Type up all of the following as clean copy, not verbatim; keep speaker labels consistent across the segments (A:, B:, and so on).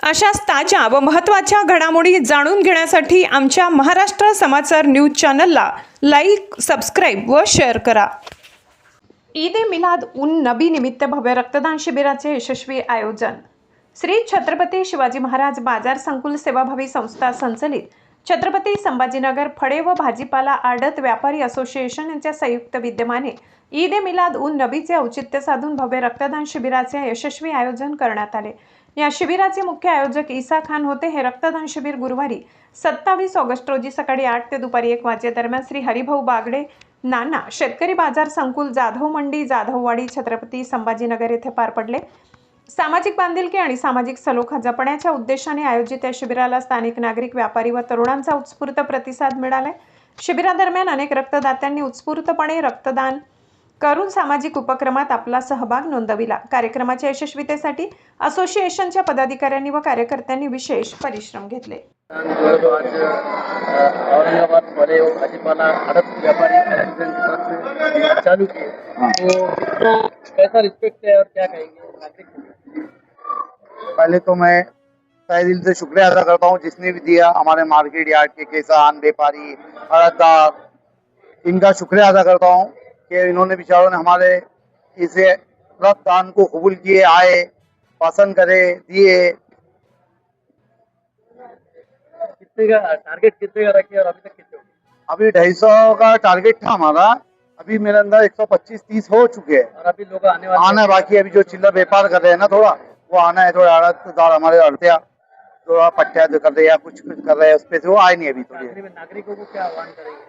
A: अशाच ताज्या व महत्त्वाच्या घडामोडी जाणून घेण्यासाठी आमच्या महाराष्ट्र समाचार न्यूज चॅनलला लाईक, सबस्क्राईब व शेअर करा. ईद ए मिलाद उन नबी निमित्त भव्य रक्तदान शिबिराचे यशस्वी आयोजन. श्री छत्रपती शिवाजी महाराज बाजार संकुल सेवाभावी संस्था संचलित छत्रपती संभाजीनगर फळे व भाजीपाला आडत व्यापारी असोसिएशन यांच्या संयुक्त विद्यमाने ईद ए मिलाद उन नबीचे औचित्य साधून भव्य रक्तदान शिबिराचे यशस्वी आयोजन करण्यात आले. या शिबिराचे मुख्य आयोजक ईसा खान होते. हे रक्तदान शिबिर गुरुवारी 27 ऑगस्ट रोजी सकाळी 8 ते दुपारी 1 वाजेदरम्यान श्री हरिभाऊ बागडे नाना शेतकरी बाजार संकुल, जाधव मंडी, जाधववाडी, छत्रपती संभाजीनगर येथे पार पडले. सामाजिक बांधिलकी आणि सामाजिक सलोखा जपण्याच्या उद्देशाने आयोजित या शिबिराला स्थानिक नागरिक, व्यापारी व तरुणांचा उत्स्फूर्त प्रतिसाद मिळाला. शिबिरादरम्यान अनेक रक्तदात्यांनी उत्स्फूर्तपणे रक्तदान करून सामाजिक उपक्रमात आपला सहभाग नोंदविला. कार्यक्रमाच्या यशस्वीतेसाठी असोसिएशनच्या पदाधिकाऱ्यांनी व कार्यकर्त्यांनी विशेष परिश्रम घेतले.
B: औरंगाबाद फले भाजीपाला आड़त व्यापारी चालू किए तो कैसा रिस्पेक्ट है और क्या कहेंगे?
C: पहले तो मैं तहे दिल से शुक्रिया अदा करता हूँ जिसने भी दिया, हमारे मार्केट यार्ड के किसान, व्यापारी, आड़तदार, इनका शुक्रिया अदा करता हूँ कि इन्होंने बेचारों ने हमारे इसे रक्तदान को कबूल किए, आए, पसंद करे, दिए।
B: कितने का टारगेट कितने का रखे और अभी तक कितने हो गए?
C: अभी 250 का टारगेट था हमारा, अभी मेरे अंदर 125-30 हो चुके हैं।
B: और अभी लोग आने वाले
C: आना बाकी, अभी जो चिल्लर व्यापार कर रहे हैं ना थोड़ा, वो आना है। थोड़ा आड़तदार हमारे अड़तिया थोड़ा पट्टिया जो कर रहे हैं या कुछ कर रहे हैं उस पे से वो आए नहीं अभी। तो
B: नागरिकों को क्या आह्वान करेंगे?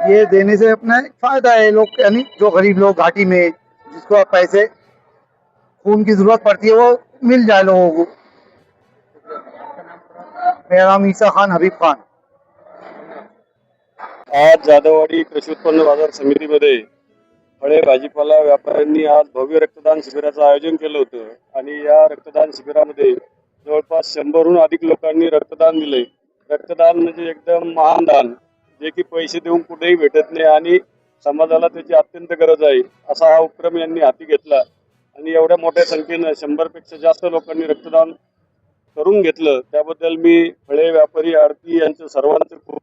C: ये देने से अपना फायदा है, लोग यानी जो गरीब लोग घाटी में जिसको पैसे खून की जरूरत पड़ती है वो मिल जाए लोगों को। मेरा नाम ईसा खान, हबीब खान.
D: आज जाधववाडी कृषी उत्पन्न बाजार समितीमध्ये फळे भाजीपाला व्यापाऱ्यांनी आज भव्य रक्तदान शिबिराचं आयोजन केलं होतं आणि या रक्तदान शिबिरामध्ये जवळपास 100हून अधिक लोकांनी रक्तदान दिले. रक्तदान म्हणजे एकदम महान दान, जे की पैसे देऊन कुठेही भेटत नाही आणि समाजाला त्याची अत्यंत गरज आहे. असा हा उपक्रम यांनी हाती घेतला आणि एवढ्या मोठ्या संख्येनं 100पेक्षा जास्त लोकांनी रक्तदान करून घेतलं. त्याबद्दल मी फळे व्यापारी, आडती यांचं सर्वांचं खूप